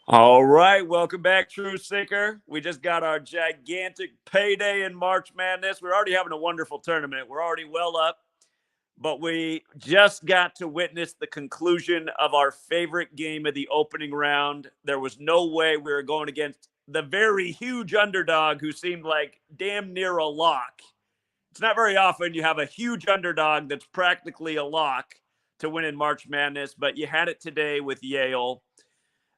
All right, welcome back, True Seeker. We just got our gigantic payday in March Madness. We're already having a wonderful tournament. We're already well up, but we just got to witness the conclusion of our favorite game of the opening round. There was no way we were going against the very huge underdog who seemed like damn near a lock. It's not very often you have a huge underdog that's practically a lock to win in March Madness, but you had it today with Yale.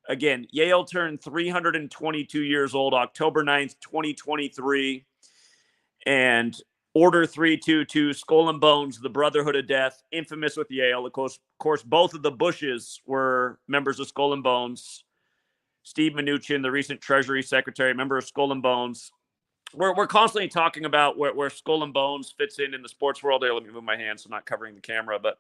Again, Yale turned 322 years old October 9th, 2023. And Order 322, Skull and Bones, the Brotherhood of Death, infamous with Yale. Of course, both of the Bushes were members of Skull and Bones. Steve Mnuchin, the recent Treasury Secretary, member of Skull and Bones. We're constantly talking about where Skull and Bones fits in the sports world. There, let me move my hand so I'm not covering the camera. But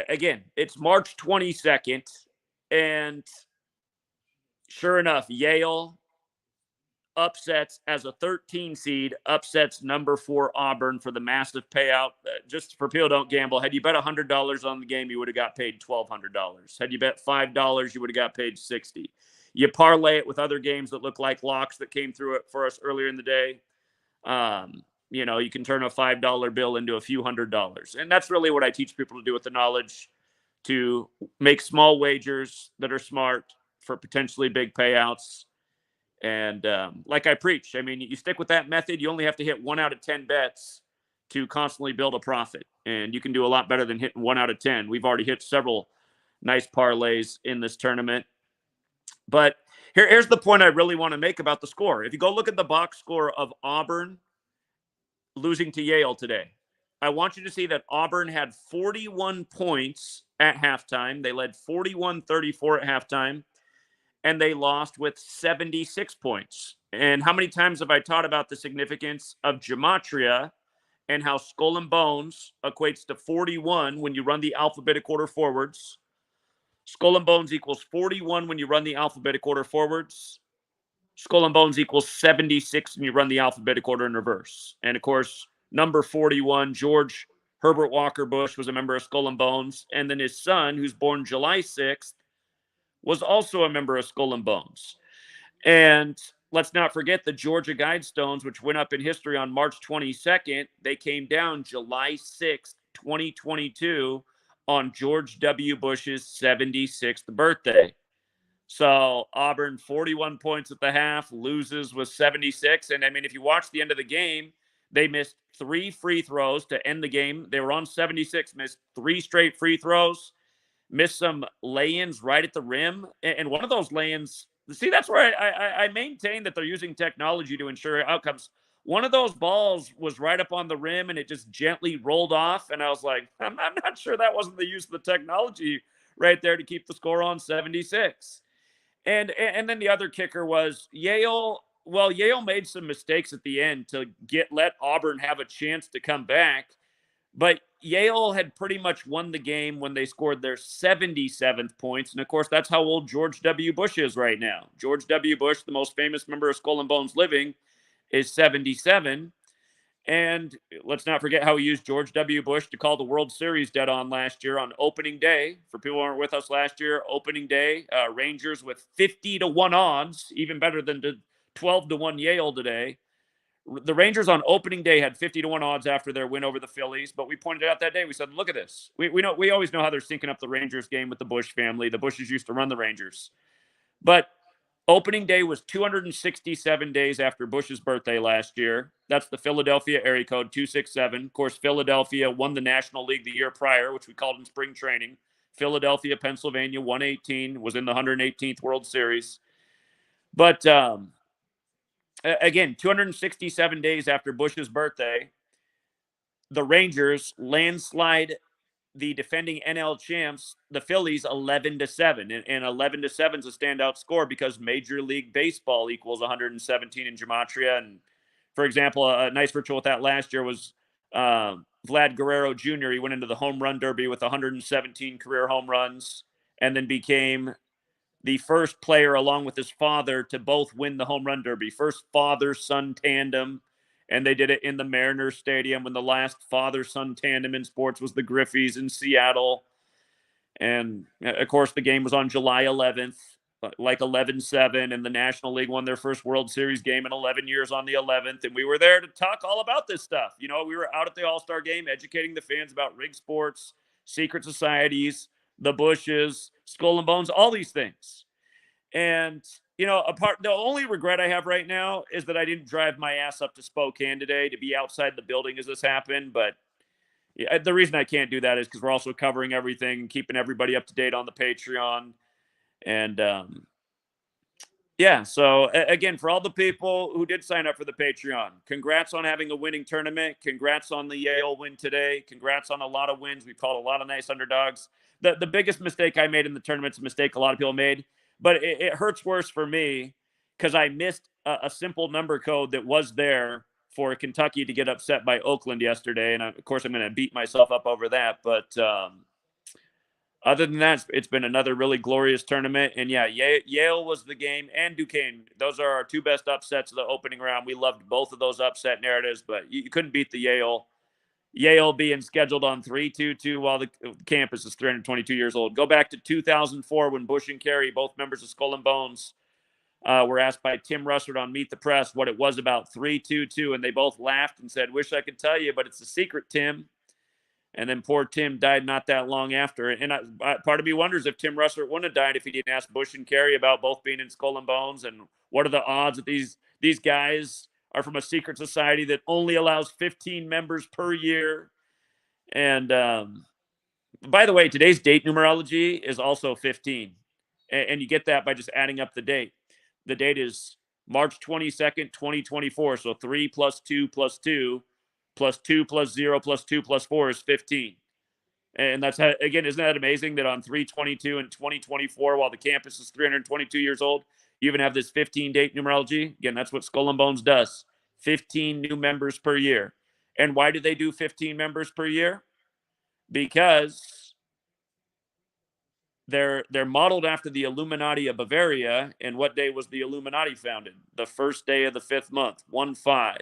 again, it's March 22nd, and sure enough, Yale upsets as a 13 seed, upsets number 4 Auburn for the massive payout. Just for people who don't gamble, had you bet $100 on the game, you would have got paid $1,200. Had you bet $5, you would have got paid $60. You parlay it with other games that look like locks that came through it for us earlier in the day. You can turn a $5 bill into a few $100s. And that's really what I teach people to do with the knowledge, to make small wagers that are smart for potentially big payouts. And like I preach, I mean, you stick with that method, you only have to hit 1 out of 10 bets to constantly build a profit. And you can do a lot better than hitting 1 out of 10. We've already hit several nice parlays in this tournament. But here's the point I really want to make about the score. If you go look at the box score of Auburn losing to Yale today, I want you to see that Auburn had 41 points at halftime. They led 41-34 at halftime, and they lost with 76 points. And how many times have I taught about the significance of gematria and how Skull and Bones equates to 41 when you run the alphabetic order forwards? Skull and Bones equals 41 when you run the alphabetic order forwards. Skull and Bones equals 76 when you run the alphabetic order in reverse. And of course, number 41, George Herbert Walker Bush, was a member of Skull and Bones. And then his son, who's born July 6th, was also a member of Skull and Bones. And let's not forget the Georgia Guidestones, which went up in history on March 22nd. They came down July 6th, 2022, on George W. Bush's 76th birthday. So Auburn, 41 points at the half, loses with 76. And I mean, if you watch the end of the game, they missed 3 free throws to end the game. They were on 76, missed 3 straight free throws, missed some lay-ins right at the rim. And one of those lay-ins, see, that's where I maintain that they're using technology to ensure outcomes. One of those balls was right up on the rim, and it just gently rolled off. And I was like, I'm not sure that wasn't the use of the technology right there to keep the score on 76. And then the other kicker was Yale. Well, Yale made some mistakes at the end to let Auburn have a chance to come back. But Yale had pretty much won the game when they scored their 77th points. And of course, that's how old George W. Bush is right now. George W. Bush, the most famous member of Skull and Bones living, is 77. And let's not forget how he used George W. Bush to call the World Series dead on last year on opening day. For people who aren't with us last year, opening day, Rangers with 50-1 odds, even better than 12-1 Yale today. The Rangers on opening day had 50-1 odds after their win over the Phillies, but we pointed out that day, we said, look at this. We always know how they're syncing up the Rangers game with the Bush family. The Bushes used to run the Rangers. But opening day was 267 days after Bush's birthday last year. That's the Philadelphia area code 267. Of course, Philadelphia won the National League the year prior, which we called in spring training. Philadelphia, Pennsylvania, 118, was in the 118th World Series. But again, 267 days after Bush's birthday, the Rangers landslide the defending NL champs, the Phillies, 11-7. And 11-7 is a standout score because Major League Baseball equals 117 in gematria. And for example, a nice ritual with that last year was Vlad Guerrero Jr. He went into the home run derby with 117 career home runs and then became the first player, along with his father, to both win the home run derby. First father-son tandem. And they did it in the Mariners Stadium when the last father-son tandem in sports was the Griffeys in Seattle. And of course, the game was on July 11th, like 11-7, and the National League won their first World Series game in 11 years on the 11th. And we were there to talk all about this stuff. You know, we were out at the All-Star game educating the fans about rig sports, secret societies, the Bushes, Skull and Bones, all these things. And, you know, the only regret I have right now is that I didn't drive my ass up to Spokane today to be outside the building as this happened. But yeah, the reason I can't do that is because we're also covering everything, keeping everybody up to date on the Patreon. And yeah, so again, for all the people who did sign up for the Patreon, congrats on having a winning tournament. Congrats on the Yale win today. Congrats on a lot of wins. We called a lot of nice underdogs. The biggest mistake I made in the tournament's a mistake a lot of people made, but it hurts worse for me because I missed a simple number code that was there for Kentucky to get upset by Oakland yesterday. And of course, I'm going to beat myself up over that. But other than that, it's been another really glorious tournament. And yeah, Yale was the game, and Duquesne. Those are our two best upsets of the opening round. We loved both of those upset narratives, but you couldn't beat the Yale being scheduled on 3-2-2 while the campus is 322 years old. Go back to 2004 when Bush and Carey, both members of Skull and Bones, were asked by Tim Russert on Meet the Press what it was about 3-2-2, and they both laughed and said, "Wish I could tell you, but it's a secret, Tim." And then poor Tim died not that long after. And part of me wonders if Tim Russert wouldn't have died if he didn't ask Bush and Carey about both being in Skull and Bones, and what are the odds that these guys are from a secret society that only allows 15 members per year. And by the way, today's date numerology is also 15. And you get that by just adding up the date. The date is March 22nd, 2024. So 3 plus 2 plus 2 plus 2 plus 0 plus 2 plus 4 is 15. And that's how, again, isn't that amazing that on 322 in 2024, while the campus is 322 years old, you even have this 15 date numerology? Again, that's what Skull and Bones does. 15 new members per year. And why do they do 15 members per year? Because they're modeled after the Illuminati of Bavaria. And what day was the Illuminati founded? The first day of the 5th month, 1-5.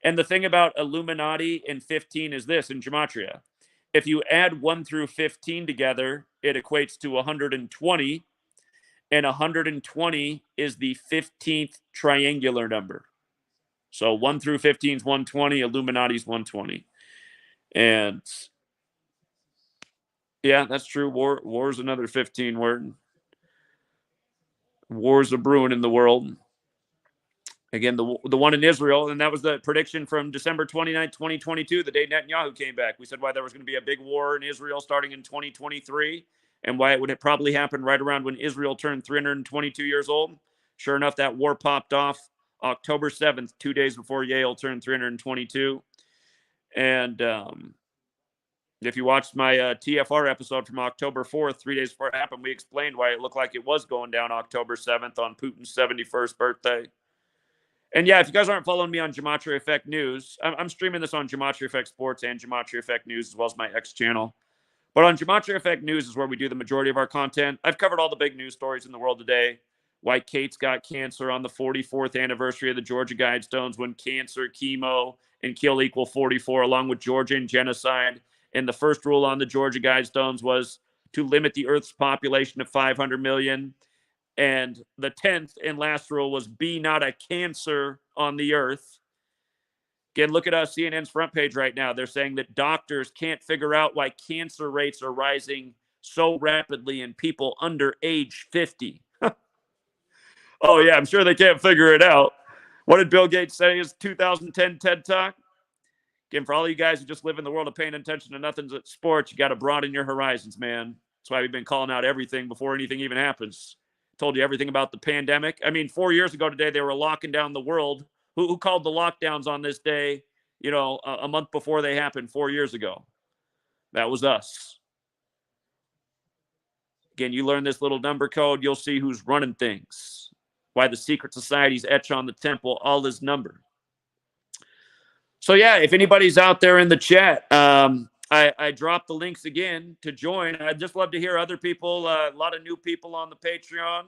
And the thing about Illuminati and 15 is this in Gematria. If you add 1 through 15 together, it equates to 120. And 120 is the 15th triangular number. So 1 through 15 is 120, Illuminati's 120. And yeah, that's true. War's another 15 word. War's a brewing in the world. Again, the one in Israel, and that was the prediction from December 29th, 2022, the day Netanyahu came back. We said why there was going to be a big war in Israel starting in 2023 and why it would probably happen right around when Israel turned 322 years old. Sure enough, that war popped off October 7th, 2 days before Yale turned 322. And if you watched my TFR episode from October 4th, 3 days before it happened, we explained why it looked like it was going down October 7th on Putin's 71st birthday. And yeah, if you guys aren't following me on Gematria Effect News, I'm streaming this on Gematria Effect Sports and Gematria Effect News, as well as my X channel. But on Gematria Effect News is where we do the majority of our content. I've covered all the big news stories in the world today. Why Kate's got cancer on the 44th anniversary of the Georgia Guidestones, when cancer, chemo, and kill equal 44, along with Georgian genocide. And the first rule on the Georgia Guidestones was to limit the Earth's population to 500 million. And the 10th and last rule was be not a cancer on the earth. Again, look at CNN's front page right now. They're saying that doctors can't figure out why cancer rates are rising so rapidly in people under age 50. Oh, yeah, I'm sure they can't figure it out. What did Bill Gates say in his 2010 TED Talk? Again, for all you guys who just live in the world of paying attention to nothing but sports, you got to broaden your horizons, man. That's why we've been calling out everything before anything even happens. Told you everything about the pandemic. I mean, 4 years ago today, they were locking down the world. Who called the lockdowns on this day, you know, a month before they happened 4 years ago? That was us. Again, you learn this little number code, you'll see who's running things. Why the secret societies etch on the temple all this number. So yeah, if anybody's out there in the chat, I dropped the links again to join. I'd just love to hear other people, a lot of new people on the Patreon.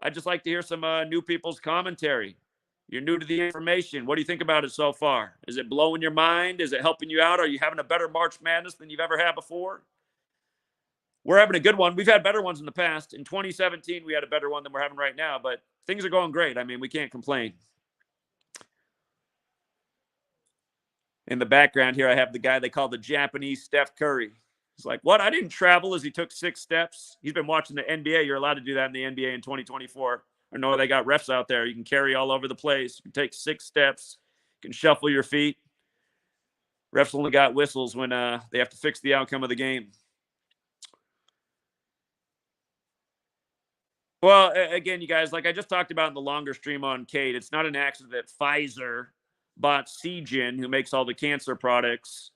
I'd just like to hear some new people's commentary. You're new to the information. What do you think about it so far? Is it blowing your mind? Is it helping you out? Are you having a better March Madness than you've ever had before? we're having a good one. We've had better ones in the past. In 2017, we had a better one than we're having right now, but things are going great. I mean, we can't complain. In the background here, I have the guy they call the Japanese Steph Curry. He's like, what? I didn't travel as he took 6 steps. He's been watching the NBA. You're allowed to do that in the NBA in 2024. I know they got refs out there. You can carry all over the place. You can take 6 steps. You can shuffle your feet. Refs only got whistles when they have to fix the outcome of the game. Well, again, you guys, like I just talked about in the longer stream on Kate, it's not an accident that Pfizer bought Seagen, who makes all the cancer products,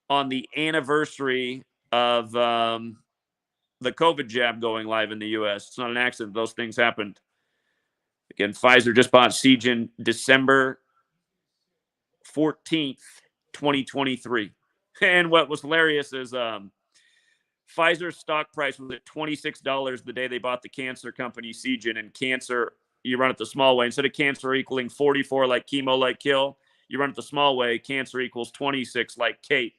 on the anniversary of the COVID jab going live in the U.S. It's not an accident. Those things happened. Again, Pfizer just bought Seagen December 14th, 2023. And what was hilarious is Pfizer's stock price was at $26 the day they bought the cancer company Seagen, and cancer, you run it the small way. Instead of cancer equaling 44 like chemo, like kill, you run it the small way, cancer equals 26 like Kate.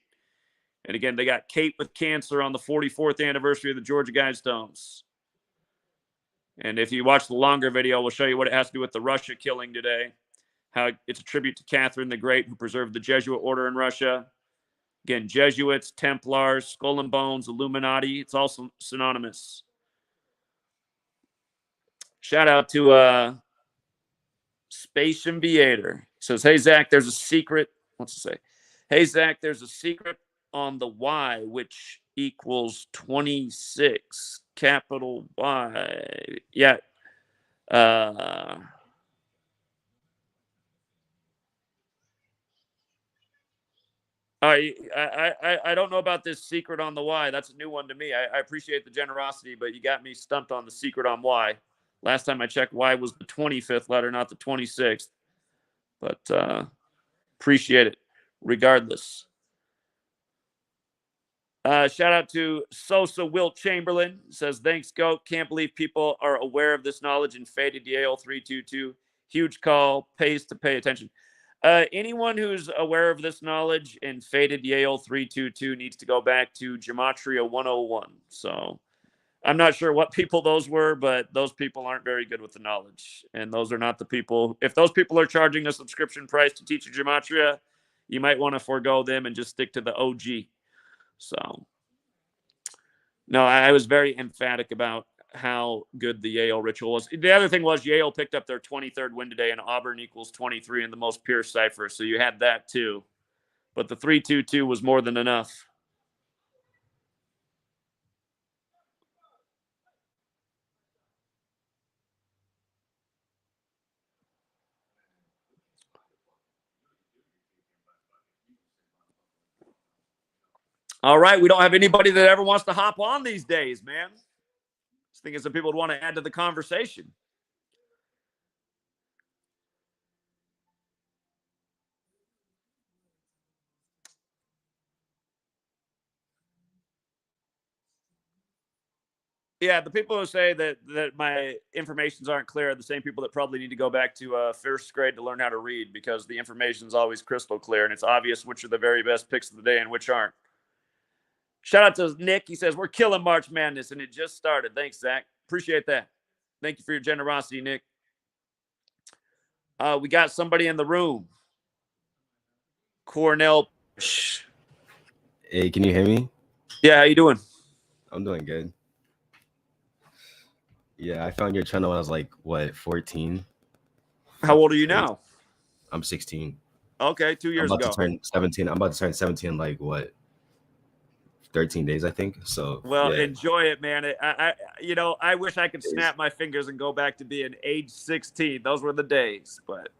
And again, they got Kate with cancer on the 44th anniversary of the Georgia Guidestones. And if you watch the longer video, we'll show you what it has to do with the Russia killing today, how it's a tribute to Catherine the Great, who preserved the Jesuit order in Russia. Again, Jesuits, Templars, Skull and Bones, Illuminati, it's all synonymous. Shout out to Space Invader. He says, hey, Zach, there's a secret. What's it say? Hey, Zach, there's a secret on the Y, which equals 26, capital Y. Yeah. I don't know about this secret on the Y. That's a new one to me. I appreciate the generosity, but you got me stumped on the secret on Y. Last time I checked, Y was the 25th letter, not the 26th. But appreciate it regardless. Shout out to Sosa Wilt Chamberlain. Says, thanks, Goat. Can't believe people are aware of this knowledge in Faded Yale 322. Huge call. Pays to pay attention. Anyone who's aware of this knowledge in Faded Yale 322 needs to go back to Gematria 101. So I'm not sure what people those were, but those people aren't very good with the knowledge. And those are not the people. If those people are charging a subscription price to teach you Gematria, you might want to forego them and just stick to the OG. So, no, I was very emphatic about how good the Yale ritual was. The other thing was Yale picked up their 23rd win today, and Auburn equals 23 in the most pure cipher. So you had that too. But the 3-2-2 was more than enough. All right, we don't have anybody that ever wants to hop on these days, man. I was thinking some people would want to add to the conversation. Yeah, the people who say that my informations aren't clear are the same people that probably need to go back to first grade to learn how to read, because the information is always crystal clear and it's obvious which are the very best picks of the day and which aren't. Shout out to Nick. He says, we're killing March Madness and it just started. Thanks, Zach. Appreciate that. Thank you for your generosity, Nick. We got somebody in the room. Cornell. Hey, can you hear me? Yeah, how you doing? I'm doing good. Yeah, I found your channel when I was like, what, 14? How old are you now? I'm 16. Okay, 2 years ago. I'm ago. about to turn 17. I'm about to turn 17 in like, what, 13 days, I think. So, well, yeah. Enjoy it, man. I wish I could snap my fingers and go back to being age 16. Those were the days, but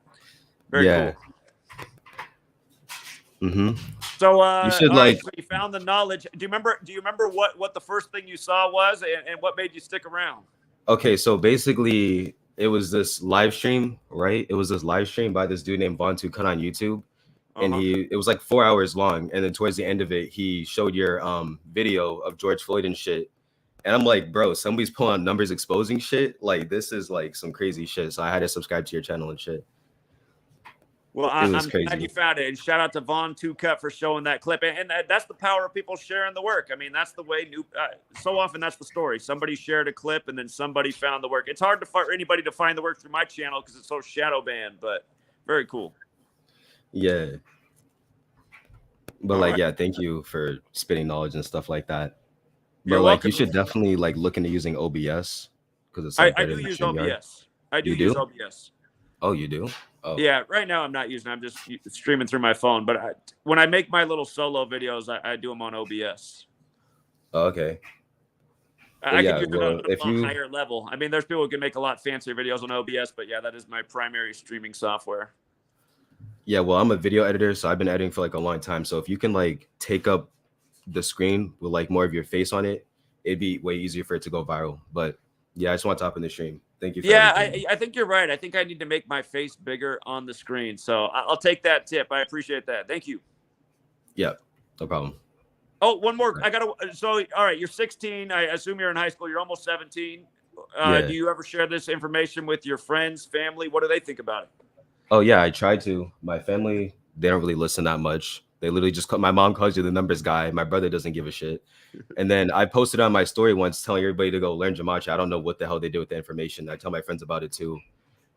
very cool. Mm-hmm. So you should right, so you found the knowledge. Do you remember what the first thing you saw was and what made you stick around? Okay, so basically it was this live stream, right? It was this live stream by this dude named Vontu Cut on YouTube. And it was like 4 hours long. And then towards the end of it, he showed your video of George Floyd and shit. And I'm like, bro, somebody's pulling out numbers exposing shit. Like, this is like some crazy shit. So I had to subscribe to your channel and shit. Well, It was I'm glad you crazy. found it, and shout out to Vaughn Two Cut for showing that clip. And that's the power of people sharing the work. I mean, that's the way so often that's the story. Somebody shared a clip, and then somebody found the work. It's hard for anybody to find the work through my channel because it's so shadow banned, but very cool. Yeah. But All like, right. yeah, thank you for spitting knowledge and stuff like that. But You're like, you welcome. should definitely like look into using OBS because it's I, like I better do than use StreamYard. OBS. I do You use do? OBS. Oh, you do? Oh, Yeah, right now I'm not using. I'm just streaming through my phone. But when I make my little solo videos, I do them on OBS. oh, okay. But I could yeah, use it on well, a if lot you, higher level. I mean, there's people who can make a lot fancier videos on OBS, but yeah, that is my primary streaming software. yeah, well, I'm a video editor, so I've been editing for like a long time. So if you can like take up the screen with like more of your face on it, it'd be way easier for it to go viral. But yeah, I just want to hop in the stream. Thank you for Yeah, everything. I think you're right. I think I need to make my face bigger on the screen. So I'll take that tip. I appreciate that. Thank you. Yeah, no problem. Oh, one more. Right. I got to. So, all right, you're 16. I assume you're in high school. You're almost 17. Yeah. Do you ever share this information with your friends, family? What do they think about it? Oh yeah, I tried to. My family, they don't really listen that much. They literally just call, my mom calls you the numbers guy. My brother doesn't give a shit. And then I posted on my story once telling everybody to go learn Gematria. I don't know what the hell they did with the information. I tell my friends about it too.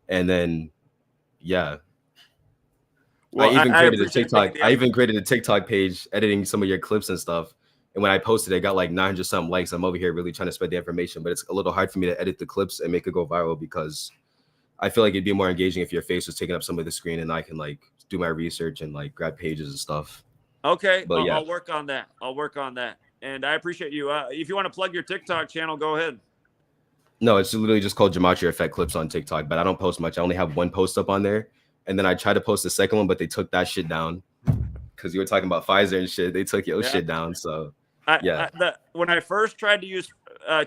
And then yeah, I Well, even I created a appreciate taking TikTok. the I effort. even created a TikTok page editing some of your clips and stuff. And when I posted, it got like 900 something likes. I'm over here really trying to spread the information, but it's a little hard for me to edit the clips and make it go viral because I feel like it'd be more engaging if your face was taking up some of the screen and I can like do my research and like grab pages and stuff. Okay, But yeah, I'll work on that. I'll work on that. And I appreciate you. If you want to plug your TikTok channel, go ahead. no, it's literally just called Gematria Effect Clips on TikTok, but I don't post much. I only have one post up on there. And then I tried to post the second one, but they took that shit down because you were talking about Pfizer and shit. They took your Yeah. shit down. So yeah. When I first tried to use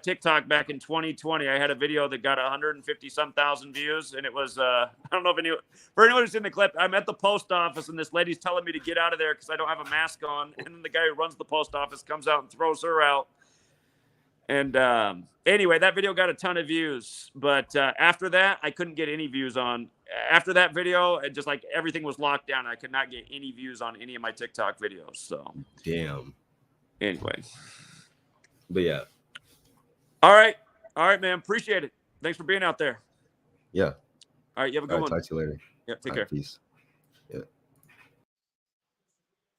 TikTok back in 2020, I had a video that got 150 some thousand views, and it was I don't know if for anyone who's in the clip, I'm at the post office, and this lady's telling me to get out of there because I don't have a mask on, and then the guy who runs the post office comes out and throws her out. And anyway, that video got a ton of views, but after that, I couldn't get any views on. After that video, it just like everything was locked down. I could not get any views on any of my TikTok videos. So Damn. anyway. But yeah. All right, man. Appreciate it. Thanks for being out there. Yeah. All right, you have a good All right, one. talk to you later. Yeah, take All care. right, peace. Yeah.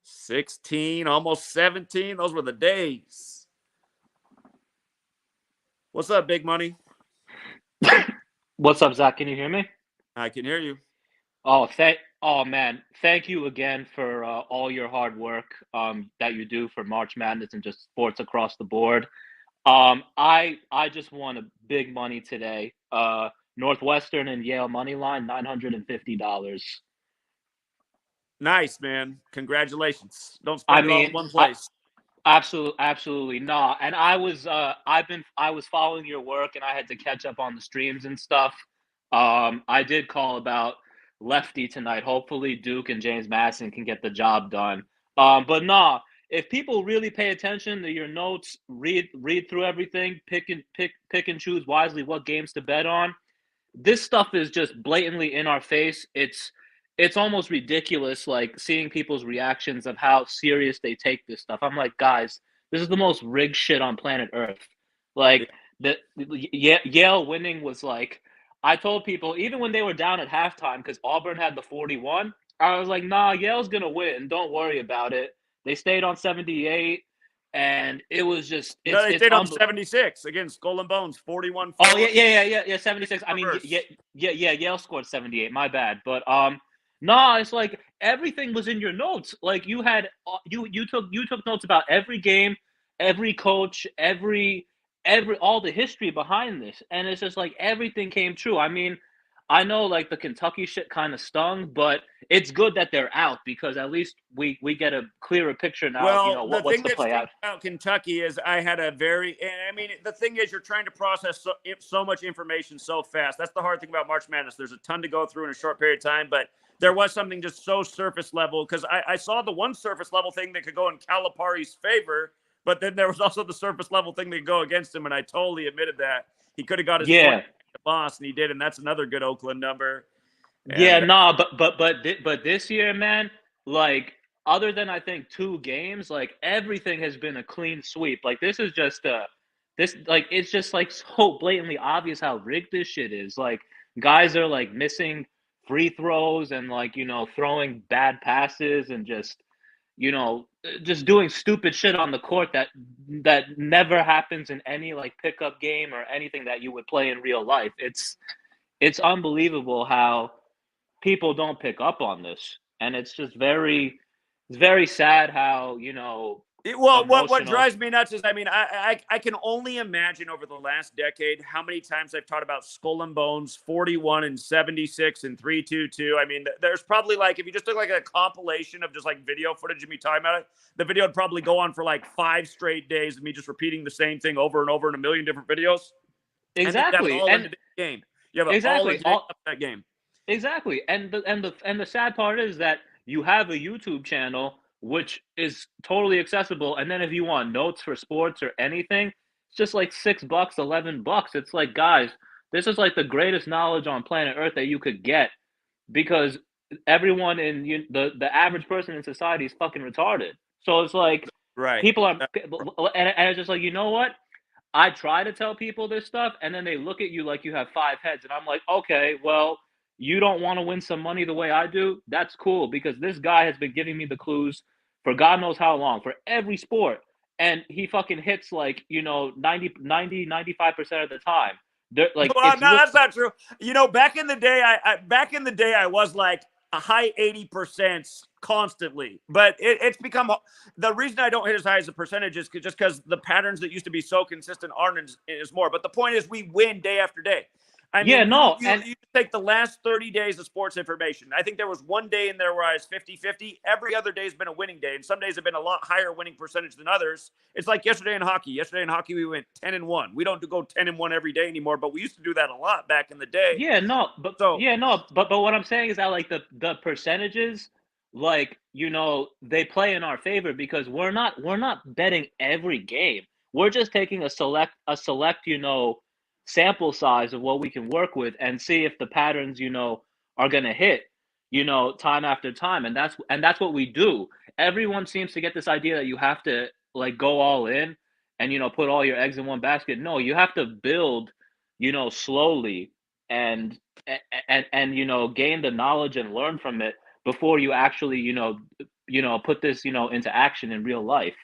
16, almost 17. Those were the days. What's up, Big Money? What's up, Zach? Can you hear me? I can hear you. Oh man, thank you again for all your hard work that you do for March Madness and just sports across the board. I just won a big money today. Northwestern and Yale money line, $950. Nice, man. Congratulations. Don't I spend it all mean, in one place. absolutely not. And I was following your work, and I had to catch up on the streams and stuff. I did call about Lefty tonight. Hopefully, Duke and James Madison can get the job done. But nah, if people really pay attention to your notes, read through everything, pick and choose wisely what games to bet on. This stuff is just blatantly in our face. It's almost ridiculous, like seeing people's reactions of how serious they take this stuff. I'm like, guys, this is the most rigged shit on planet Earth. Like Yale winning was like, I told people even when they were down at halftime because Auburn had the 41, I was like, nah, Yale's gonna win. Don't worry about it. They stayed on 78, and it was just No, they stayed on 76 against Skull and Bones, 41. Oh yeah, 76. I mean, Reverse. yeah, Yale scored 78. My bad, but no, it's like everything was in your notes. Like you had you took notes about every game, every coach, every all the history behind this, and it's just like everything came true. I mean, I know like the Kentucky shit kind of stung, but it's good that they're out because at least we get a clearer picture now. Well, You know the what's thing to that play out. stinks about Kentucky is I had a very, I mean, the thing is you're trying to process so much information so fast. That's the hard thing about March Madness. There's a ton to go through in a short period of time, but there was something just so surface level because I saw the one surface level thing that could go in Calipari's favor, but then there was also the surface level thing that could go against him, and I totally admitted that. He could have got his 20 Yeah. boss, and he did, and that's another good Oakland number. Yeah, And nah, but this year, man, like other than I think 2 games, like everything has been a clean sweep. Like this is just this like it's just like so blatantly obvious how rigged this shit is. Like guys are like missing free throws and like, throwing bad passes and just doing stupid shit on the court that never happens in any like pickup game or anything that you would play in real life. It's unbelievable how people don't pick up on this, and it's very sad how well, what emotional. drives me nuts is, I mean, I can only imagine over the last decade how many times I've taught about Skull and Bones 41 and 76 and 322. I mean, there's probably like, if you just took like a compilation of just like video footage of me talking about it, the video would probably go on for like 5 straight days of me just repeating the same thing over and over in a million different videos. And then you have it Exactly, all in and today's game. You have it all in exactly today's all that game. exactly, and the sad part is that you have a YouTube channel which is totally accessible, and then if you want notes for sports or anything, it's just like $6, $11. It's like, guys, this is like the greatest knowledge on planet Earth that you could get because everyone in the average person in society is fucking retarded. So it's like Right. people are, and it's just like, you know what? I try to tell people this stuff, and then they look at you like you have 5 heads, and I'm like, okay, well, you don't want to win some money the way I do. That's cool because this guy has been giving me the clues for God knows how long for every sport, and he fucking hits like 95% of the time. Like Well, it's no, that's not true. Back in the day, I was like a high 80% constantly, but it's become, the reason I don't hit as high as the percentage is just because the patterns that used to be so consistent aren't is more. But the point is, we win day after day. I yeah, mean, no, you take the last 30 days of sports information. I think there was one day in there where I was 50-50. Every other day has been a winning day, and some days have been a lot higher winning percentage than others. It's like yesterday in hockey. Yesterday in hockey, we went 10-1. We don't go 10-1 every day anymore, but we used to do that a lot back in the day. yeah, no, but So yeah, no, but what I'm saying is that like the percentages, like they play in our favor because we're not betting every game. We're just taking a select sample size of what we can work with and see if the patterns are gonna hit time after time, and that's what we do. Everyone seems to get this idea that you have to like go all in and put all your eggs in one basket. No, you have to build slowly and and gain the knowledge and learn from it before you actually put this into action in real life.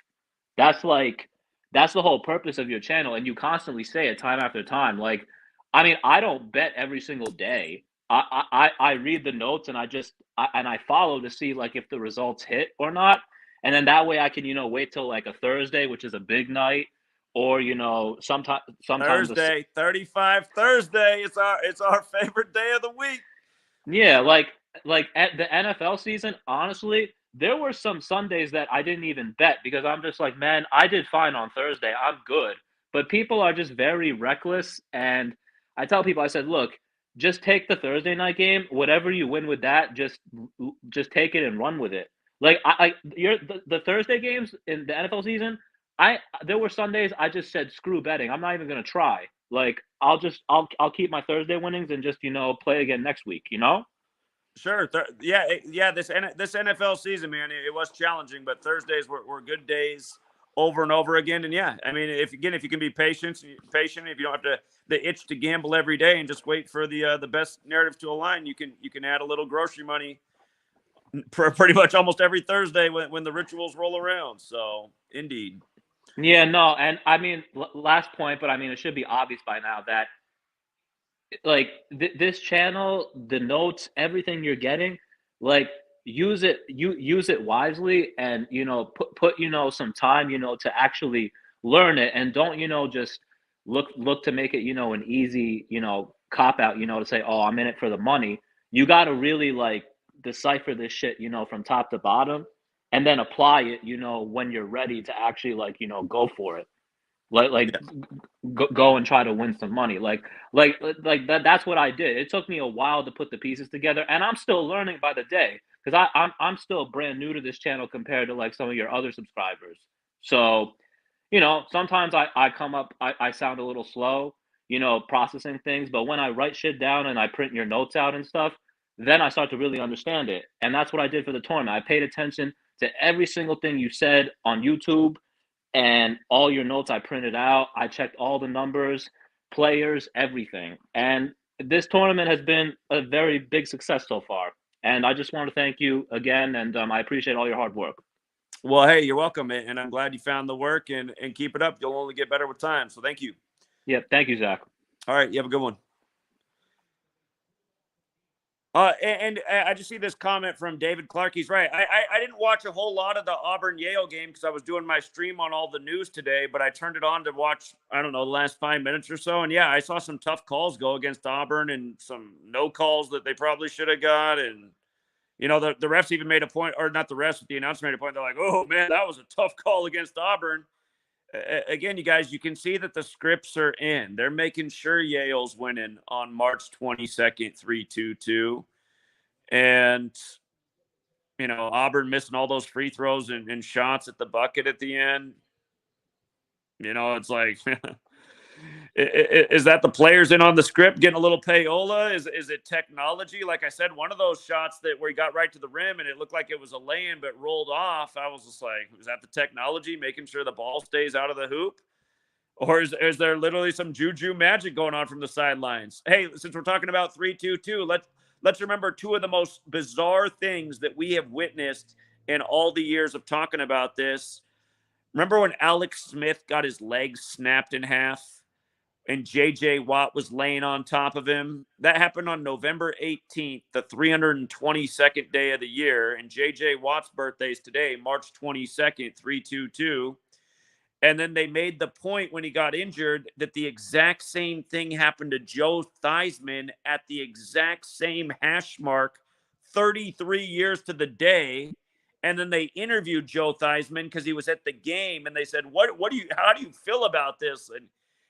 That's like that's the whole purpose of your channel, and you constantly say it time after time. Like, I mean, I don't bet every single day. I read the notes and I follow to see like if the results hit or not, and then that way I can wait till like a Thursday, which is a big night, or sometimes Thursday, 35 Thursday. It's our favorite day of the week. yeah, like at the NFL season, honestly, there were some Sundays that I didn't even bet because I'm just like, man, I did fine on Thursday. I'm good. But people are just very reckless, and I tell people, I said, look, just take the Thursday night game. Whatever you win with that, just take it and run with it. Like the Thursday games in the NFL season, I there were Sundays I just said screw betting. I'm not even gonna try. Like I'll keep my Thursday winnings and just play again next week. Sure. Yeah. This NFL season, man, it was challenging, but Thursdays were good days over and over again. And yeah, I mean, if you can be patient, if you don't have the itch to gamble every day and just wait for the best narrative to align, you can add a little grocery money for pretty much almost every Thursday when the rituals roll around. So indeed. Yeah, no, and I mean, last point, but I mean, it should be obvious by now that like this channel, the notes, everything you're getting, like use it wisely, and put some time to actually learn it, and don't just look to make it an easy cop out to say, oh, I'm in it for the money. You got to really like decipher this shit from top to bottom, and then apply it when you're ready to actually like go for it, like Yeah. go and try to win some money. Like that's what I did. It took me a while to put the pieces together, and I'm still learning by the day because I'm still brand new to this channel compared to like some of your other subscribers. So sometimes I come up, I sound a little slow processing things, but when I write shit down and I print your notes out and stuff, then I start to really understand it. And that's what I did for the tournament. I paid attention to every single thing you said on YouTube and all your notes I printed out. I checked all the numbers, players, everything. And this tournament has been a very big success so far. And I just want to thank you again, and I appreciate all your hard work. Well, hey, you're welcome, and I'm glad you found the work, and keep it up. You'll only get better with time. So thank you. Yeah, thank you, Zach. All right, you have a good one. And I just see this comment from David Clark. He's right. I didn't watch a whole lot of the Auburn Yale game because I was doing my stream on all the news today, but I turned it on to watch, I don't know, the last 5 minutes or so. And yeah, I saw some tough calls go against Auburn and some no calls that they probably should have got. And, you know, the refs even made a point, or not the refs, but the announcer made a point. They're like, oh, man, that was a tough call against Auburn. Again, you guys, you can see that the scripts are in. They're making sure Yale's winning on March 22nd, 3-2-2. And, you know, Auburn missing all those free throws and shots at the bucket at the end. You know, it's like, is that the players in on the script getting a little payola? Is it technology? Like I said, one of those shots where he got right to the rim and it looked like it was a lay-in but rolled off, I was just like, is that the technology making sure the ball stays out of the hoop? Or is there literally some juju magic going on from the sidelines? Hey, since we're talking about 3-2-2, let's remember two of the most bizarre things that we have witnessed in all the years of talking about this. Remember when Alex Smith got his legs snapped in half and J.J. Watt was laying on top of him? That happened on November 18th, the 322nd day of the year. And J.J. Watt's birthday is today, March 22nd, 3-2-2. And then they made the point when he got injured that the exact same thing happened to Joe Theismann at the exact same hash mark 33 years to the day. And then they interviewed Joe Theismann because he was at the game, and they said, how do you feel about this? And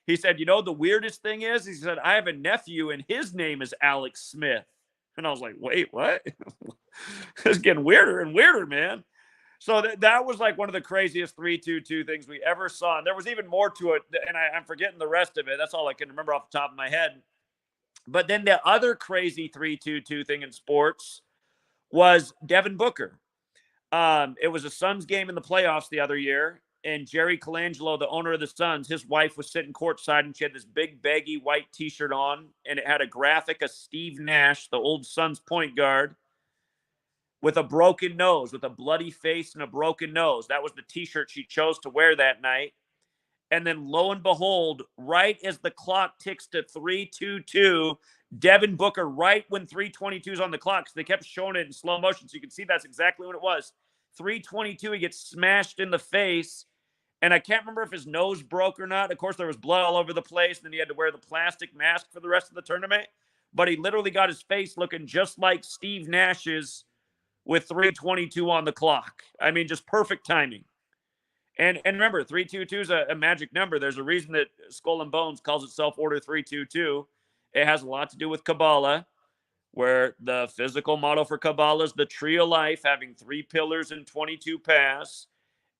he said, you know, the weirdest thing is, he said, I have a nephew and his name is Alex Smith. And I was like, wait, what? It's getting weirder and weirder, man. So that was like one of the craziest 3-2-2 things we ever saw. And there was even more to it, and I'm forgetting the rest of it. That's all I can remember off the top of my head. But then the other crazy 3-2-2 thing in sports was Devin Booker. It was a Suns game in the playoffs the other year, and Jerry Colangelo, the owner of the Suns, his wife was sitting courtside, and she had this big baggy white T-shirt on, and it had a graphic of Steve Nash, the old Suns point guard, with a broken nose, with a bloody face and a broken nose. That was the T-shirt she chose to wear that night. And then lo and behold, right as the clock ticks to 3-2-2, Devin Booker, right when 3:22 is on the clock, because they kept showing it in slow motion, so you can see that's exactly what it was. 3:22, he gets smashed in the face, and I can't remember if his nose broke or not. Of course, there was blood all over the place, and then he had to wear the plastic mask for the rest of the tournament. But he literally got his face looking just like Steve Nash's with 3:22 on the clock. I mean, just perfect timing. And remember, 3-2-2 is a magic number. There's a reason that Skull and Bones calls itself Order 3-2-2. It has a lot to do with Kabbalah, where the physical model for Kabbalah is the tree of life, having 3 pillars and 22 paths.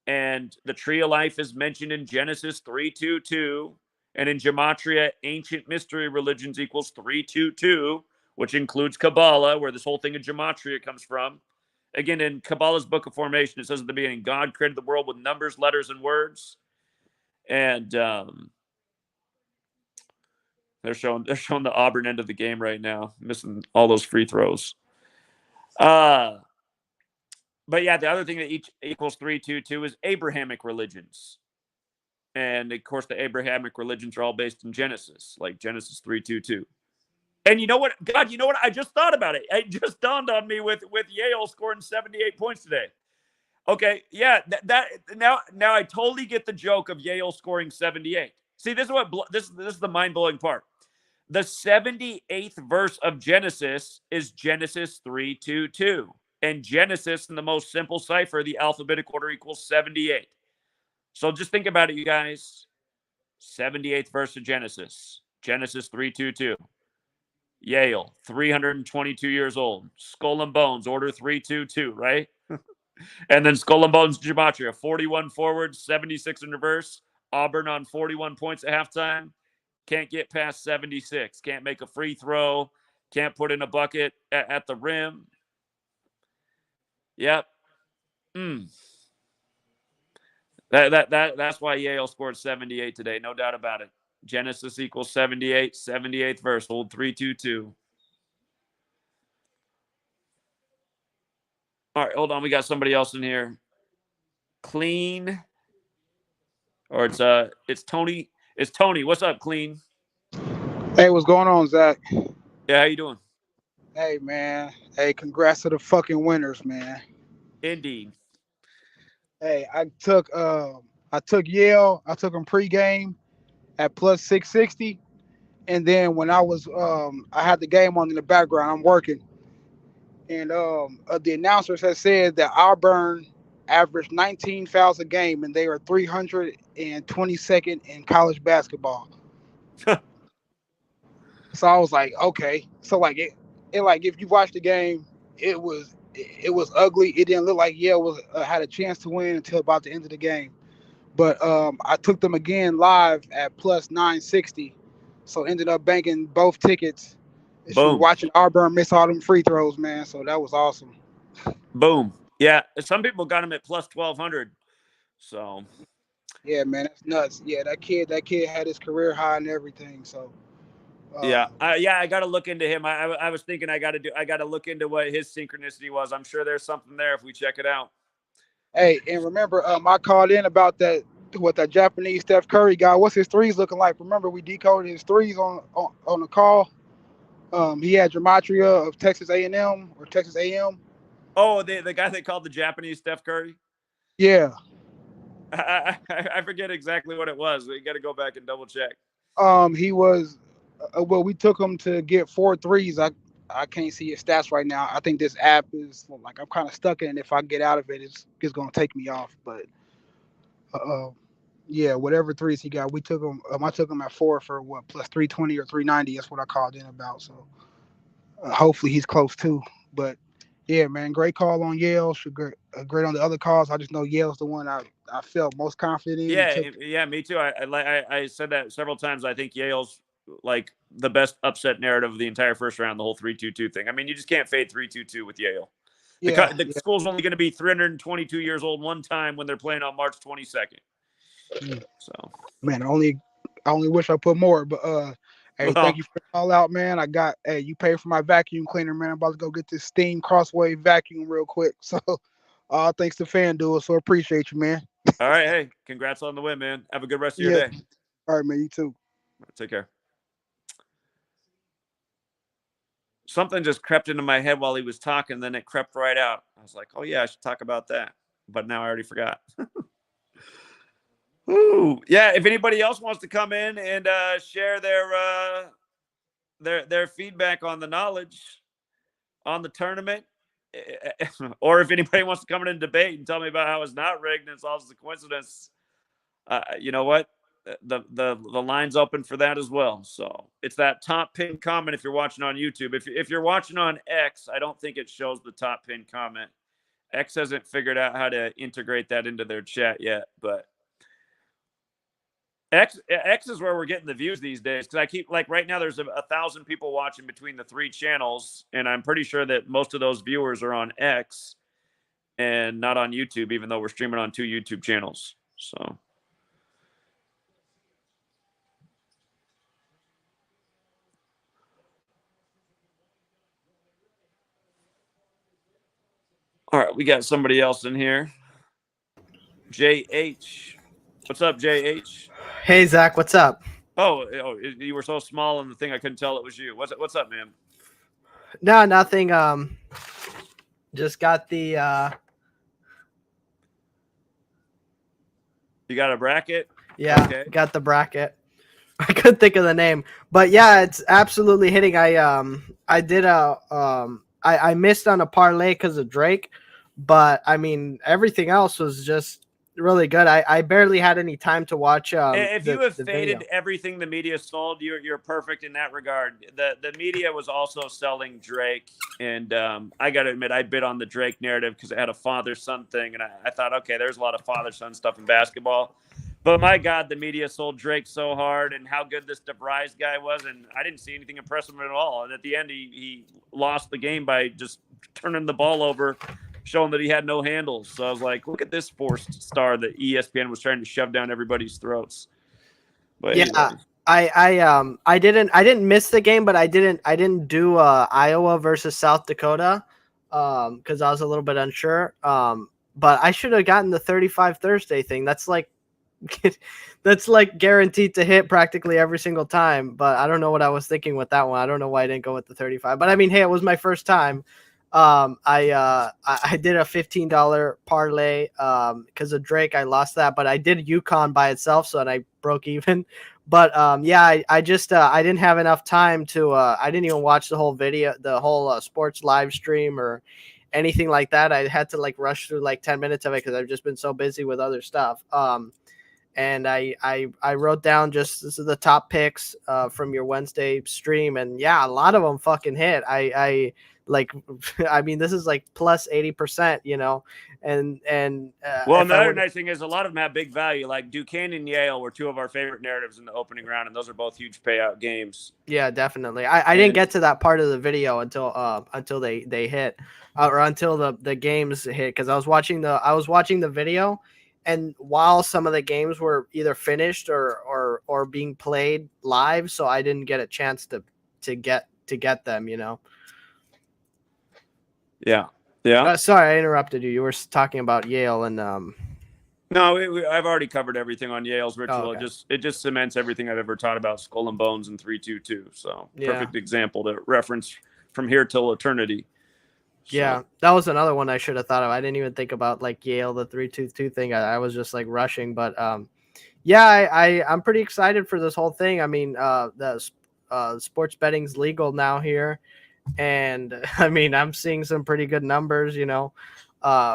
And the tree of life is mentioned in Genesis 3-2-2. And in Gematria, ancient mystery religions equals 3-2-2, which includes Kabbalah, where this whole thing of Gematria comes from. Again, in Kabbalah's Book of Formation, it says at the beginning, God created the world with numbers, letters, and words. And they're showing the Auburn end of the game right now, missing all those free throws. But yeah, the other thing that each equals 3-2-2 is Abrahamic religions. And of course, the Abrahamic religions are all based in Genesis, like Genesis 3-2-2. And you know what? God, you know what? I just thought about it. It just dawned on me with Yale scoring 78 points today. Okay, yeah, now I totally get the joke of Yale scoring 78. See, this is the mind-blowing part. The 78th verse of Genesis is Genesis 3-2-2. And Genesis, in the most simple cipher, the alphabetic order equals 78. So just think about it, you guys. 78th verse of Genesis, Genesis 3-2-2. Yale, 322 years old. Skull and Bones, Order 3-2-2, right? And then Skull and Bones Gematria, 41 forward, 76 in reverse. Auburn on 41 points at halftime. Can't get past 76. Can't make a free throw. Can't put in a bucket at the rim. Yep. That's why Yale scored 78 today. No doubt about it. Genesis equals 78, 78th verse, old 3-2-2. All right, hold on. We got somebody else in here. Clean. Or it's Tony. It's Tony. What's up, Clean? Hey, what's going on, Zach? Yeah, how you doing? Hey, man. Hey, congrats to the fucking winners, man. Indeed. Hey, I took Yale. I took them pregame at plus 660, and then when I was I had the game on in the background. I'm working, and the announcers had said that Auburn averaged 19 fouls a game, and they are 322nd in college basketball. So I was like, okay. So like it like if you watch the game, it was ugly. It didn't look like Yale was had a chance to win until about the end of the game. But I took them again live at plus 960, so ended up banking both tickets. Boom. Watching Auburn miss all them free throws, man. So that was awesome. Boom. Yeah, some people got him at plus 1,200. So. Yeah, man, that's nuts. Yeah, that kid had his career high and everything. So. I got to look into him. I was thinking I got to look into what his synchronicity was. I'm sure there's something there if we check it out. Hey, and remember, I called in about that Japanese Steph Curry guy. What's his threes looking like? Remember, we decoded his threes on the call. He had Gematria of Texas A&M or Texas A&M. Oh, the guy they called the Japanese Steph Curry. Yeah. I forget exactly what it was. We got to go back and double check. He was. Well, we took him to get 4 threes. I can't see his stats right now. I think this app is like I'm kind of stuck in it. If I get out of it, it's gonna take me off. But yeah, whatever threes he got, we took him. I took him at 4 for what plus 320 or 390. That's what I called in about. So hopefully he's close too. But yeah, man, great call on Yale. Great on the other calls. I just know Yale's the one I felt most confident in. Yeah, me too. I said that several times. I think Yale's like the best upset narrative of the entire first round, the whole 3-2-2 thing. I mean, you just can't fade 3-2-2 with Yale. The school's only going to be 322 years old one time when they're playing on March 22nd. So, man, I only wish I put more, but hey, thank you for the call out, man. You paid for my vacuum cleaner, man. I'm about to go get this steam crosswave vacuum real quick. So, thanks to FanDuel. So appreciate you, man. All right, hey, congrats on the win, man. Have a good rest of your day. All right, man. You too. Take care. Something just crept into my head while he was talking, then it crept right out. I was like, oh yeah, I should talk about that. But now I already forgot. Ooh, yeah. If anybody else wants to come in and share their feedback on the knowledge on the tournament, or if anybody wants to come in and debate and tell me about how it's not rigged and it's all just a coincidence, you know what? The line's open for that as well. So it's that top pinned comment if you're watching on YouTube. If you're watching on X, I don't think it shows the top pinned comment. X hasn't figured out how to integrate that into their chat yet, but X is where we're getting the views these days. Because I keep like right now there's 1,000 people watching between the 3 channels, and I'm pretty sure that most of those viewers are on X and not on YouTube, even though we're streaming on 2 YouTube channels. So. All right, we got somebody else in here. JH. What's up, JH? Hey, Zach, what's up? Oh, you were so small in the thing I couldn't tell it was you. What's up, man? No, nothing. Just got the You got a bracket? Yeah, okay. Got the bracket. I couldn't think of the name. But yeah, it's absolutely hitting. I did I missed on a parlay because of Drake, but I mean everything else was just really good. I barely had any time to watch. If you have faded everything the media sold, you're perfect in that regard. The media was also selling Drake, and I got to admit I bid on the Drake narrative because it had a father-son thing, and I thought, okay, there's a lot of father-son stuff in basketball. But my God, the media sold Drake so hard, and how good this DeVries guy was, and I didn't see anything impressive at all. And at the end, he lost the game by just turning the ball over, showing that he had no handles. So I was like, look at this forced star that ESPN was trying to shove down everybody's throats. But yeah, anyway. I didn't miss the game, but I didn't do Iowa versus South Dakota because I was a little bit unsure. But I should have gotten the 35 Thursday thing. That's like guaranteed to hit practically every single time. But I don't know what I was thinking with that one. I don't know why I didn't go with the 35. But I mean, hey, it was my first time. I did a $15 parlay because of Drake. I lost that, but I did UConn by itself, so I broke even. But yeah, I just I didn't have enough time to I didn't even watch the whole video, the whole sports live stream or anything like that. I had to like rush through like 10 minutes of it because I've just been so busy with other stuff. And I wrote down just this is the top picks from your Wednesday stream, and yeah, a lot of them fucking hit. I like, I mean, this is like plus 80%, you know, and well, and the other nice thing is a lot of them have big value. Like Duquesne and Yale were two of our favorite narratives in the opening round, and those are both huge payout games. Yeah, definitely. I didn't get to that part of the video until they hit, or until the games hit, because I was watching the video. And while some of the games were either finished or being played live, so I didn't get a chance to get them, you know. Yeah, yeah. Sorry, I interrupted you. You were talking about Yale and No, I've already covered everything on Yale's ritual. Oh, okay. It just cements everything I've ever taught about Skull and Bones and 3-2-2. So Yeah. Perfect example to reference from here till eternity. So. Yeah, that was another one I should have thought of. I didn't even think about like Yale, the 3-2-2 thing. I was just like rushing, but yeah, I'm pretty excited for this whole thing. I mean, the sports betting's legal now here, and I mean, I'm seeing some pretty good numbers, you know, on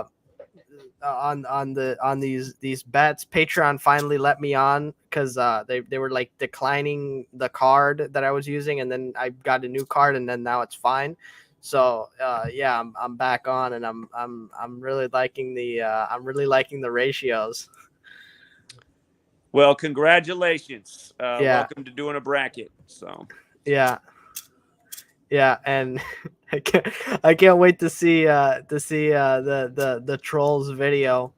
these bets. Patreon finally let me on because they were like declining the card that I was using, and then I got a new card, and then now it's fine. So yeah, I'm back on, and I'm really liking the ratios. Well, congratulations. Yeah. Welcome to doing a bracket. So yeah, and I can't wait to see the trolls video.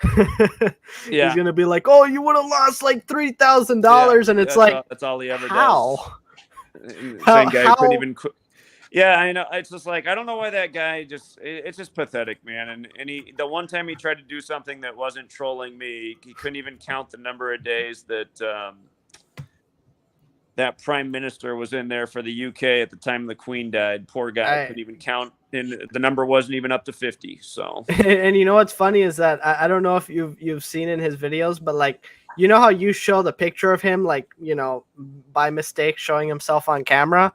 Yeah. He's gonna be like, "Oh, you would have lost like $3,000," and it's like, that's all he ever how? does. Same guy couldn't even. Yeah, I know. It's just like I don't know why that guy it's just pathetic, man. And the one time he tried to do something that wasn't trolling me, he couldn't even count the number of days that that prime minister was in there for the UK at the time the Queen died. Poor guy couldn't even count, and the number wasn't even up to 50. So and you know what's funny is that I don't know if you've seen in his videos, but like, you know how you show the picture of him, like, you know, by mistake showing himself on camera.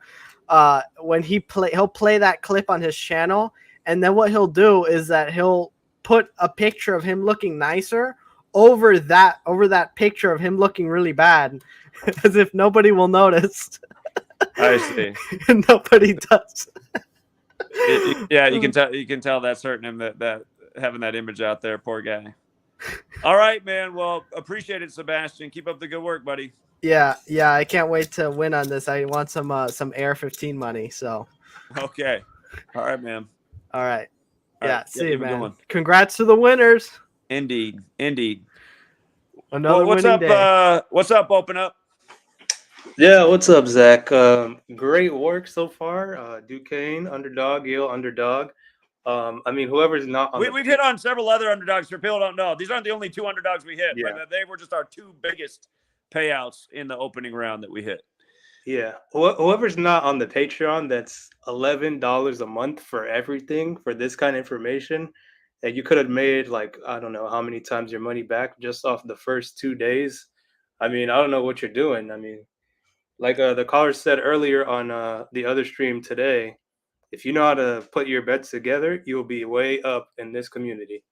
When he'll play that clip on his channel, and then what he'll do is that he'll put a picture of him looking nicer over that picture of him looking really bad, as if nobody will notice. I see. And nobody does. Yeah, you can tell that's hurting him, that having that image out there. Poor guy. All right, man. Well, appreciate it, Sebastian. Keep up the good work, buddy. Yeah, I can't wait to win on this. I want some Air 15 money. So. Okay. All right, man. All right. Yeah. See you, man. Going. Congrats to the winners. Indeed. Another what's winning up? day. What's up? Open up. Yeah, what's up, Zach? Great work so far. Duquesne underdog, Yale underdog. I mean, whoever's not on we've hit on several other underdogs. For people who don't know, these aren't the only two underdogs we hit. Yeah. But they were just our two biggest payouts in the opening round that we hit. Yeah, whoever's not on the Patreon, that's $11 a month for everything, for this kind of information. And you could have made, like, I don't know how many times your money back just off the first 2 days. I mean, I don't know what you're doing. I mean, like the caller said earlier on the other stream today, if you know how to put your bets together, you'll be way up in this community.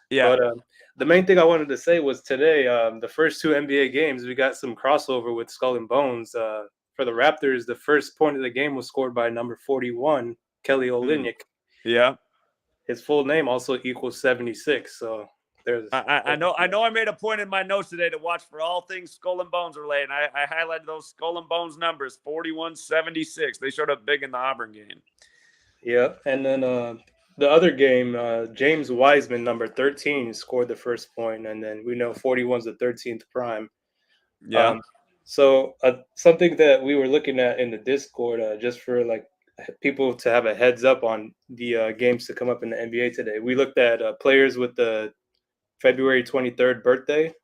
Yeah. But the main thing I wanted to say was today, the first two NBA games, we got some crossover with Skull and Bones. For the Raptors, the first point of the game was scored by number 41, Kelly Olynyk. Yeah. His full name also equals 76. So I know I made a point in my notes today to watch for all things Skull and Bones related. I highlighted those Skull and Bones numbers, 41-76. They showed up big in the Auburn game. Yeah, and then the other game, James Wiseman, number 13, scored the first point, and then we know 41's the 13th prime. Yeah. So something that we were looking at in the Discord, just for like people to have a heads up on the games to come up in the NBA today. We looked at players with the February 23rd birthday,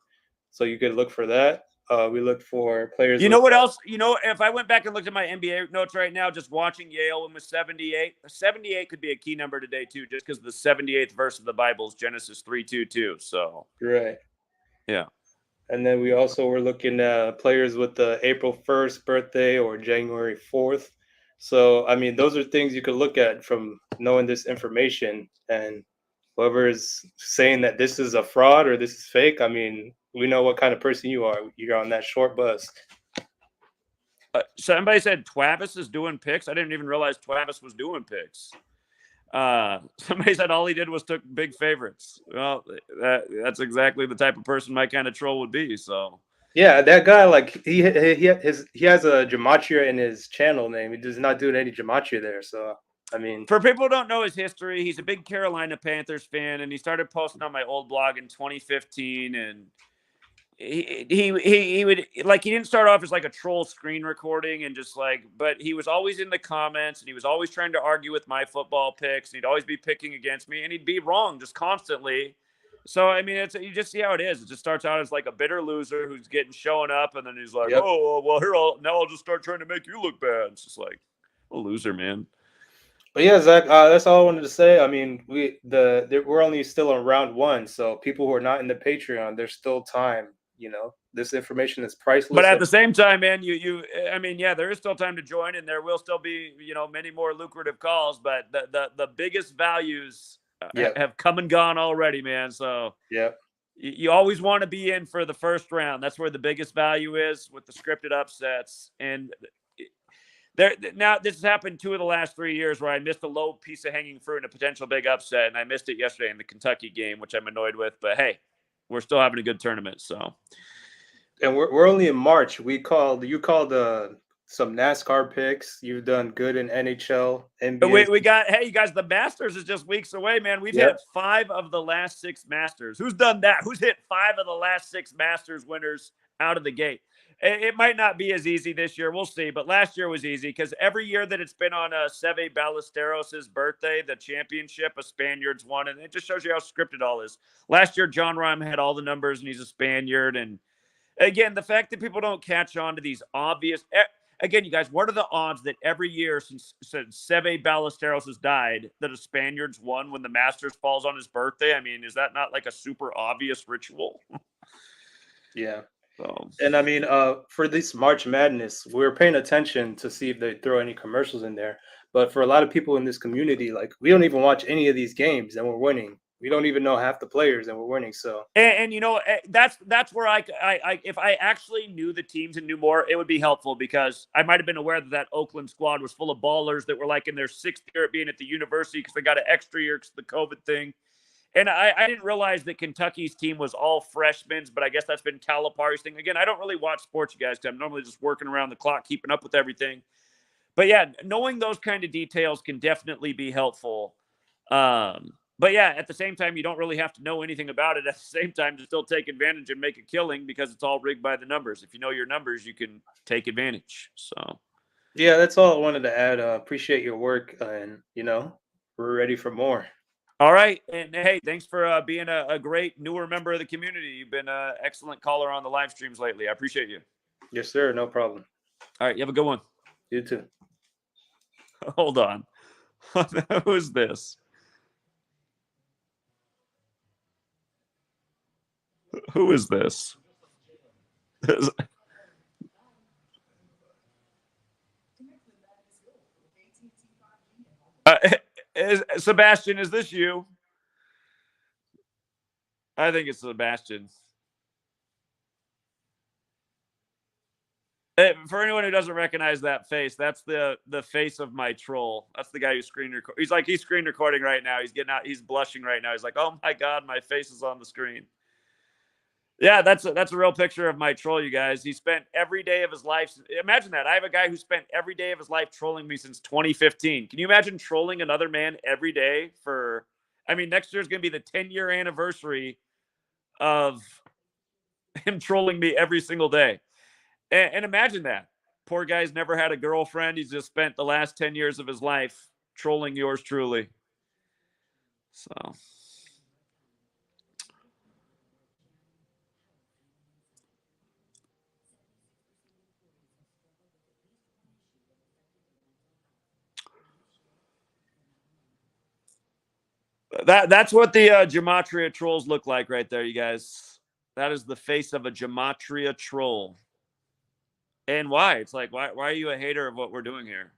so you could look for that. We looked for players. You know what else? You know, if I went back and looked at my NBA notes right now, just watching Yale and with 78, 78 could be a key number today too, just because the 78th verse of the Bible is Genesis 3:22. So right, yeah. And then we also were looking at players with the April 1st birthday or January 4th. So I mean, those are things you could look at from knowing this information. And whoever is saying that this is a fraud or this is fake, I mean, we know what kind of person you are. You're on that short bus. Somebody said Travis is doing picks. I didn't even realize Travis was doing picks. Somebody said all he did was took big favorites. Well, that's exactly the type of person my kind of troll would be. So yeah, that guy, like he has a gematria in his channel name. He does not do any gematria there. So I mean, for people who don't know his history, he's a big Carolina Panthers fan, and he started posting on my old blog in 2015. And he would, like, he didn't start off as like a troll screen recording and just like, but he was always in the comments and he was always trying to argue with my football picks. And he'd always be picking against me and he'd be wrong just constantly. So I mean, you just see how it is. It just starts out as like a bitter loser who's showing up, and then he's like, Yep. "Oh well, I'll just start trying to make you look bad." It's just like a loser, man. But yeah, Zach, that's all I wanted to say. I mean, we're only still on round 1, so people who are not in the Patreon, there's still time. You know, this information is priceless. But at the same time, man, I mean, yeah, there is still time to join, and there will still be, many more lucrative calls. But the biggest values have come and gone already, man. So yeah, you always want to be in for the first round. That's where the biggest value is with the scripted upsets. And now this has happened 2 of the last 3 years where I missed a low piece of hanging fruit in a potential big upset, and I missed it yesterday in the Kentucky game, which I'm annoyed with. But hey, we're still having a good tournament. So, and we're only in March. You called some NASCAR picks. You've done good in NHL, NBA. We got, hey, you guys, the Masters is just weeks away, man. We've hit 5 of the last 6 Masters. Who's done that? Who's hit 5 of the last 6 Masters winners out of the gate? It might not be as easy this year. We'll see. But last year was easy because every year that it's been on Seve Ballesteros' birthday, the championship, a Spaniard's won. And it just shows you how scripted all is. Last year, John Rahm had all the numbers, and he's a Spaniard. And again, the fact that people don't catch on to these obvious – again, you guys, what are the odds that every year since Seve Ballesteros has died that a Spaniard's won when the Masters falls on his birthday? I mean, is that not like a super obvious ritual? Yeah. So. And I mean, for this March Madness, we're paying attention to see if they throw any commercials in there. But for a lot of people in this community, like, we don't even watch any of these games and we're winning. We don't even know half the players and we're winning. So and that's where I if I actually knew the teams and knew more, it would be helpful because I might have been aware that Oakland squad was full of ballers that were like in their 6th year at being at the university because they got an extra year because of the COVID thing. And I didn't realize that Kentucky's team was all freshmen, but I guess that's been Calipari's thing. Again, I don't really watch sports, you guys, because I'm normally just working around the clock, keeping up with everything. But yeah, knowing those kind of details can definitely be helpful. But yeah, at the same time, you don't really have to know anything about it at the same time to still take advantage and make a killing because it's all rigged by the numbers. If you know your numbers, you can take advantage. So yeah, that's all I wanted to add. Appreciate your work, and we're ready for more. All right. And hey, thanks for being a great newer member of the community. You've been an excellent caller on the live streams lately. I appreciate you. Yes, sir. No problem. All right. You have a good one. You too. Hold on. Who is this? Who is this? Sebastian, is this you? I think it's Sebastian. For anyone who doesn't recognize that face, that's the face of my troll. That's the guy who screen record. He's screen recording right now. He's getting out. He's blushing right now. He's like, oh my god, my face is on the screen. Yeah, that's a real picture of my troll, you guys. He spent every day of his life. Imagine that. I have a guy who spent every day of his life trolling me since 2015. Can you imagine trolling another man every day for? I mean, next year is going to be the 10-year anniversary of him trolling me every single day. And imagine that. Poor guy's never had a girlfriend. He's just spent the last 10 years of his life trolling yours truly. So. That's what the Gematria trolls look like right there, you guys. That is the face of a Gematria troll. And why? It's like, why are you a hater of what we're doing here?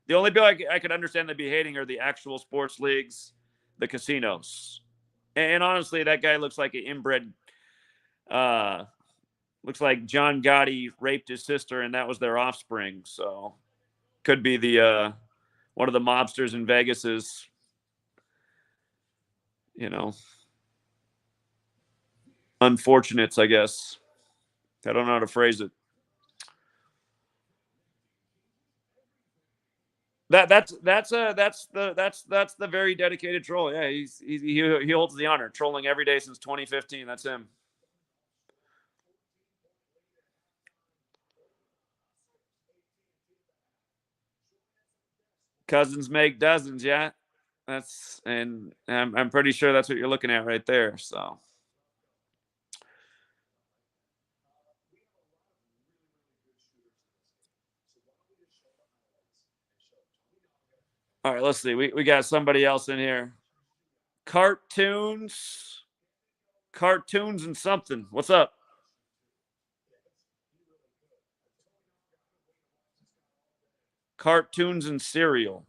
The only people I could understand they'd be hating are the actual sports leagues, the casinos. And honestly, that guy looks like an inbred, looks like John Gotti raped his sister and that was their offspring. So could be the one of the mobsters in Vegas's, unfortunates, I guess. I don't know how to phrase it. That's the very dedicated troll. Yeah, he holds the honor, trolling every day since 2015. That's him. Cousins make dozens, yeah. And I'm pretty sure that's what you're looking at right there. So. All right, let's see. We got somebody else in here. Cartoons and something. What's up? Cartoons and cereal.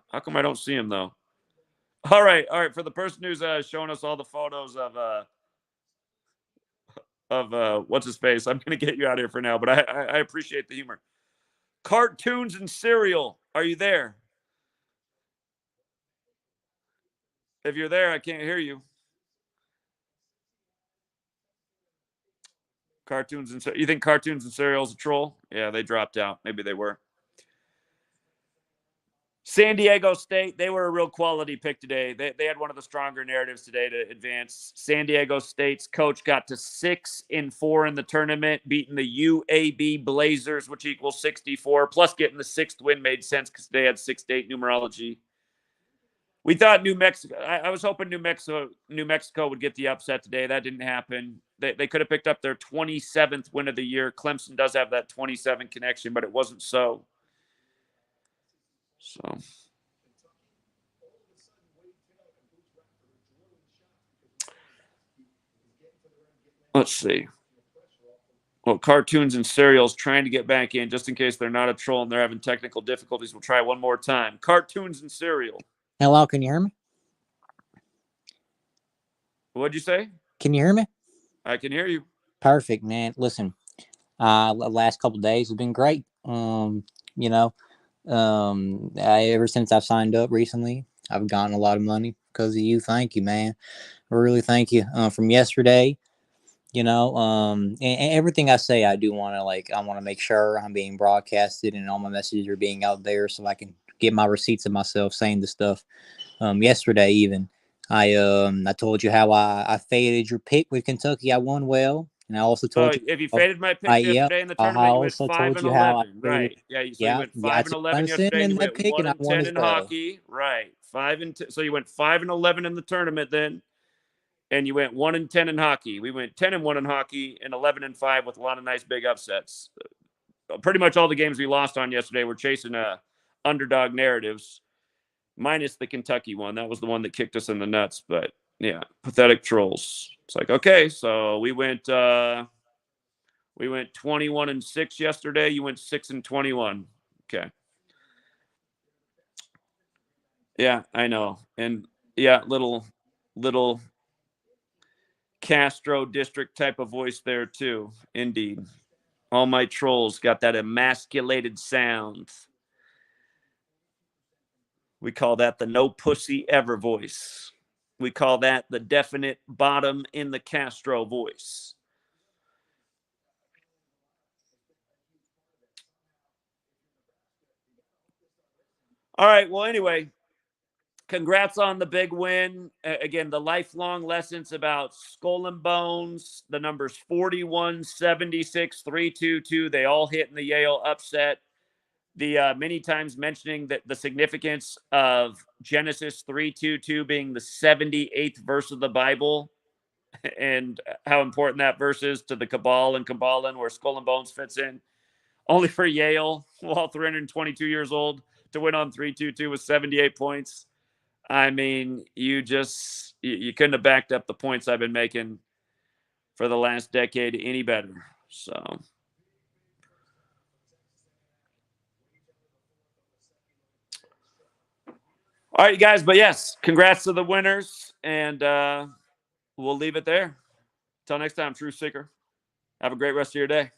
How come I don't see him though? All right. For the person who's showing us all the photos of what's his face, I'm gonna get you out of here for now. But I appreciate the humor. Cartoons and cereal. Are you there? If you're there, I can't hear you. Cartoons and you think cartoons and cereal's a troll? Yeah, they dropped out. Maybe they were. San Diego State, they were a real quality pick today. They had one of the stronger narratives today to advance. San Diego State's coach got to 6-4 in the tournament, beating the UAB Blazers, which equals 64. Plus, getting the 6th win made sense because they had 6-8 numerology. We thought New Mexico. I was hoping New Mexico would get the upset today. That didn't happen. They could have picked up their 27th win of the year. Clemson does have that 27 connection, but it wasn't so. So. Let's see. Well, cartoons and cereals trying to get back in just in case they're not a troll and they're having technical difficulties. We'll try one more time. Cartoons and cereal. Hello, can you hear me? What'd you say? Can you hear me? I can hear you. Perfect, man. Listen, the last couple of days have been great. Ever since I've signed up recently, I've gotten a lot of money because of you. Thank you, man. I really thank you. From yesterday, and everything I say, I do want to I want to make sure I'm being broadcasted and all my messages are being out there so I can get my receipts of myself saying this stuff. Yesterday even, I told you how I faded your pick with Kentucky. I won well. And I also told you if you faded my pick yesterday in the tournament, you went 5-11. Right. Yeah. So you went 5-11 yesterday. And you went 1-10 in hockey. Right. 5-10. So you went 5-11 in the tournament then, and you went 1-10 in hockey. We went 10-1 in hockey and 11-5 with a lot of nice big upsets. Pretty much all the games we lost on yesterday were chasing underdog narratives, minus the Kentucky one. That was the one that kicked us in the nuts. But yeah, pathetic trolls. It's like, okay, so we went 21-6 yesterday. You went 6-21. Okay. Yeah, I know. And yeah, little Castro district type of voice there too. Indeed. All my trolls got that emasculated sound. We call that the no pussy ever voice. We call that the definite bottom in the Castro voice. All right. Well, anyway, congrats on the big win. Again, the lifelong lessons about skull and bones, the numbers 41, 76, 322, they all hit in the Yale upset. The many times mentioning that the significance of Genesis 3:22 being the 78th verse of the Bible and how important that verse is to the Cabal and Kabbalah, where skull and bones fits in. Only for Yale, while 322 years old, to win on 322 with 78 points. I mean, you couldn't have backed up the points I've been making for the last decade any better. So, all right, you guys. But yes, congrats to the winners, and we'll leave it there. Till next time, Truth Seeker. Have a great rest of your day.